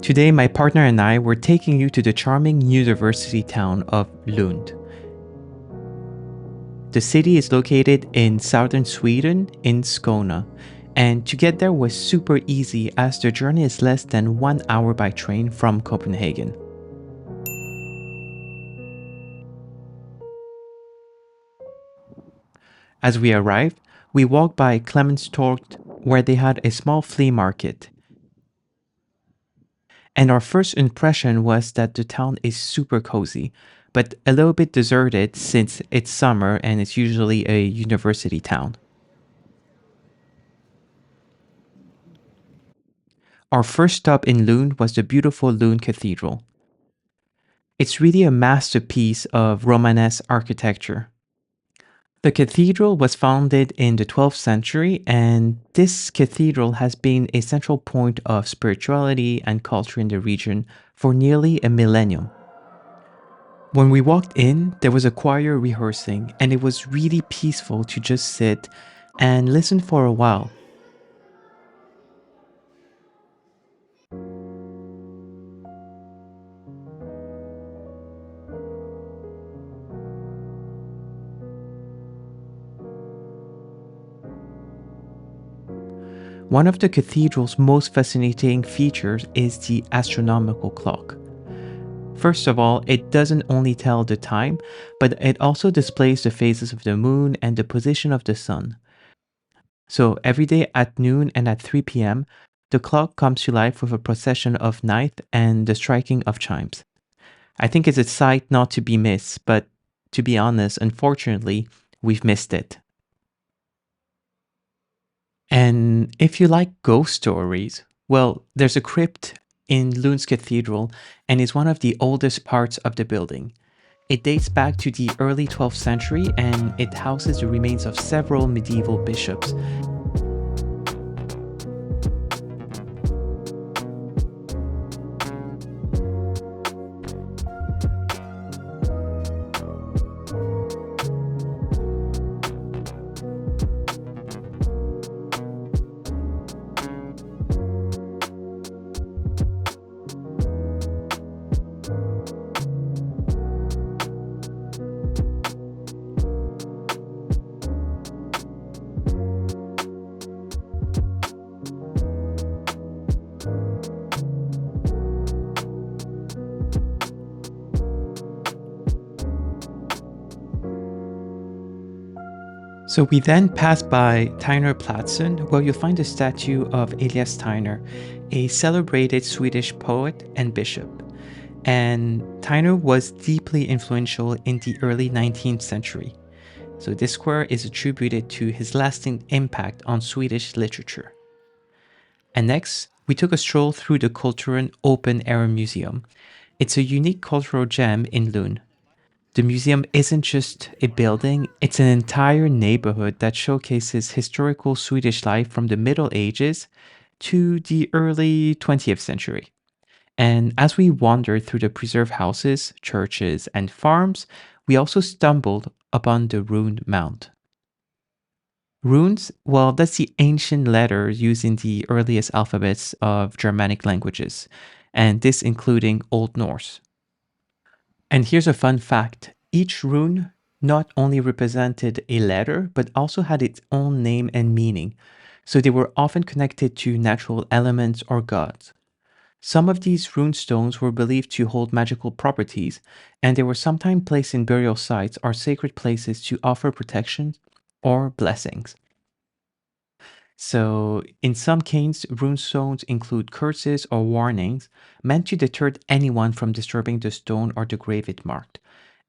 Today, my partner and I were taking you to the charming university town of Lund. The city is located in southern Sweden in Skåne, and to get there was super easy as the journey is less than 1 hour by train from Copenhagen. As we arrived, we walked by Clemenstorp, where they had a small flea market. And our first impression was that the town is super cozy, but a little bit deserted since it's summer and it's usually a university town. Our first stop in Lund was the beautiful Lund Cathedral. It's really a masterpiece of Romanesque architecture. The cathedral was founded in the 12th century, and this cathedral has been a central point of spirituality and culture in the region for nearly a millennium. When we walked in, there was a choir rehearsing, and it was really peaceful to just sit and listen for a while. One of the cathedral's most fascinating features is the astronomical clock. First of all, it doesn't only tell the time, but it also displays the phases of the moon and the position of the sun. So every day at noon and at 3 p.m., the clock comes to life with a procession of ninth and the striking of chimes. I think it's a sight not to be missed, but to be honest, unfortunately, we've missed it. And if you like ghost stories, well, there's a crypt in Lund's Cathedral, and is one of the oldest parts of the building. It dates back to the early 12th century, and it houses the remains of several medieval bishops. So we then pass by Platsen, where you'll find a statue of Elias Tyner, a celebrated Swedish poet and bishop. And Tyner was deeply influential in the early 19th century. So this square is attributed to his lasting impact on Swedish literature. And next, we took a stroll through the Kulturen open-air museum. It's a unique cultural gem in Lund. The museum isn't just a building, it's an entire neighborhood that showcases historical Swedish life from the Middle Ages to the early 20th century. And as we wandered through the preserved houses, churches, and farms, we also stumbled upon the rune mound. Runes, well, that's the ancient letters used in the earliest alphabets of Germanic languages, and this including Old Norse. And here's a fun fact. Each rune not only represented a letter, but also had its own name and meaning. So they were often connected to natural elements or gods. Some of these rune stones were believed to hold magical properties, and they were sometimes placed in burial sites or sacred places to offer protection or blessings. So, in some cases, runestones include curses or warnings meant to deter anyone from disturbing the stone or the grave it marked,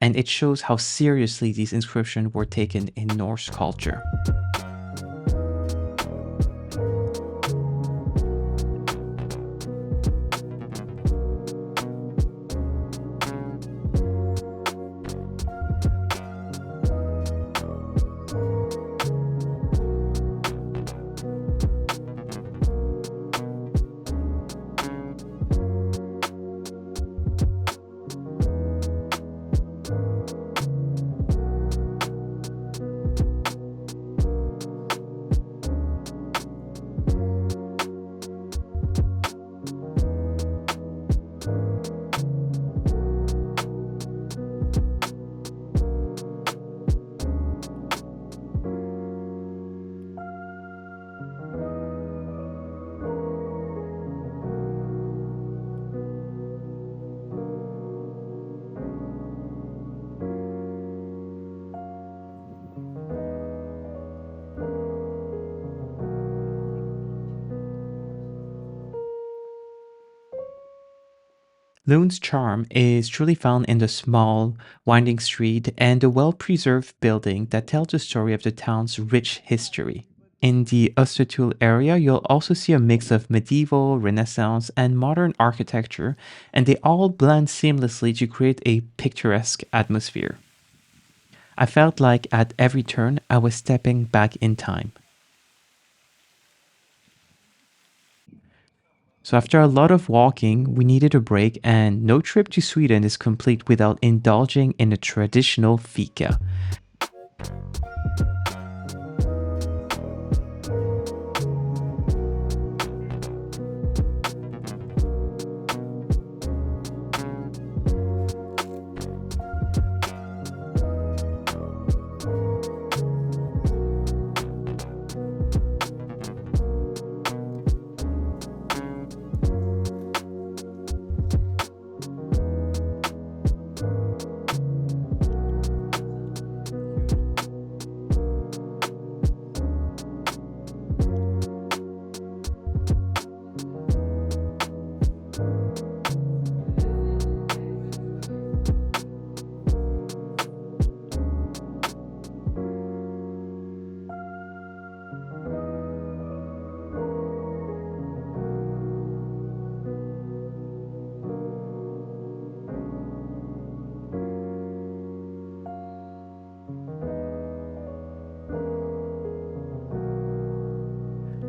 and it shows how seriously these inscriptions were taken in Norse culture. Lund's charm is truly found in the small, winding street and the well preserved building that tells the story of the town's rich history. In the Östertul area, you'll also see a mix of medieval, Renaissance, and modern architecture, and they all blend seamlessly to create a picturesque atmosphere. I felt like at every turn I was stepping back in time. So, after a lot of walking, we needed a break, and no trip to Sweden is complete without indulging in a traditional fika.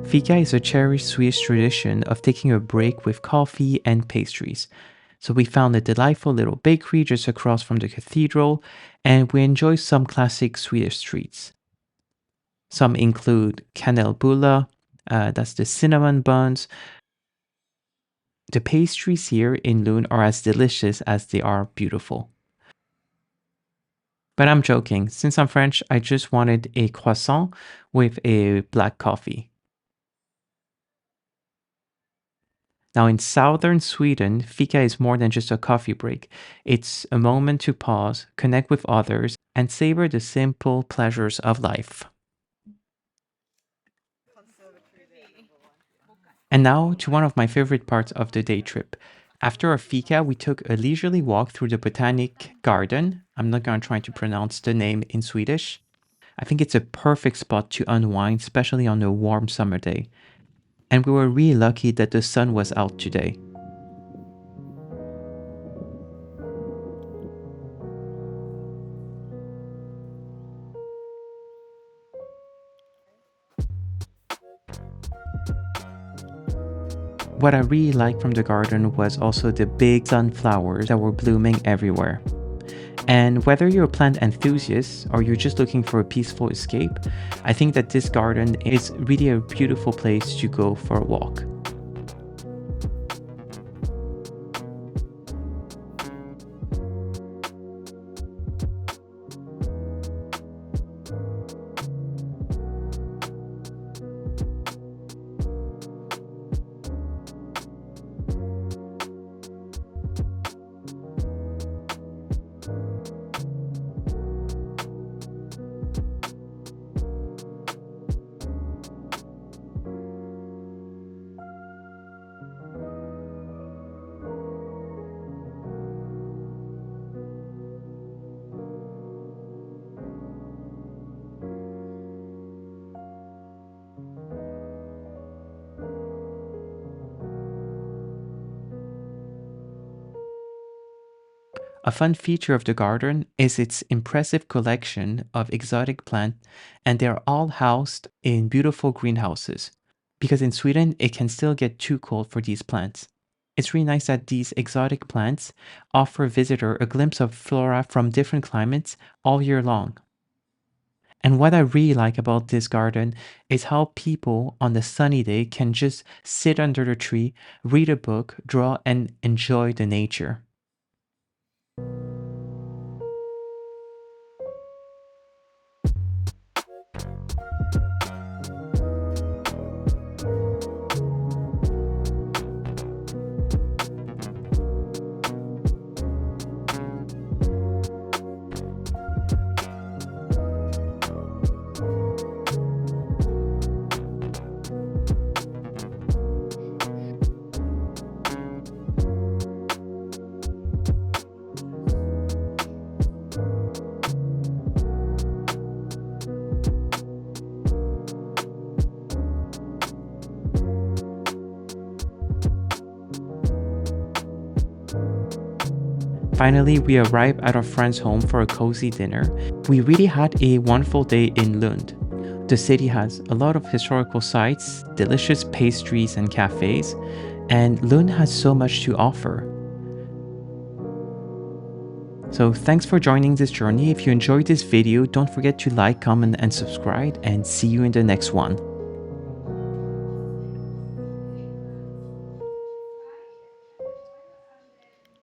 Fika is a cherished Swedish tradition of taking a break with coffee and pastries. So we found a delightful little bakery just across from the cathedral, and we enjoy some classic Swedish treats. Some include kanelbulla, that's the cinnamon buns. The pastries here in Lund are as delicious as they are beautiful. But I'm joking. Since I'm French, I just wanted a croissant with a black coffee. Now, in southern Sweden, fika is more than just a coffee break. It's a moment to pause, connect with others, and savor the simple pleasures of life. And now to one of my favorite parts of the day trip. After our fika, we took a leisurely walk through the Botanic Garden. I'm not going to try to pronounce the name in Swedish. I think it's a perfect spot to unwind, especially on a warm summer day. And we were really lucky that the sun was out today. What I really liked from the garden was also the big sunflowers that were blooming everywhere. And whether you're a plant enthusiast or you're just looking for a peaceful escape, I think that this garden is really a beautiful place to go for a walk. A fun feature of the garden is its impressive collection of exotic plants, and they are all housed in beautiful greenhouses. Because in Sweden, it can still get too cold for these plants. It's really nice that these exotic plants offer a visitor a glimpse of flora from different climates all year long. And what I really like about this garden is how people on a sunny day can just sit under the tree, read a book, draw, and enjoy the nature. Finally, we arrived at our friend's home for a cozy dinner. We really had a wonderful day in Lund. The city has a lot of historical sites, delicious pastries and cafes, and Lund has so much to offer. So thanks for joining this journey. If you enjoyed this video, don't forget to like, comment, and subscribe, and see you in the next one.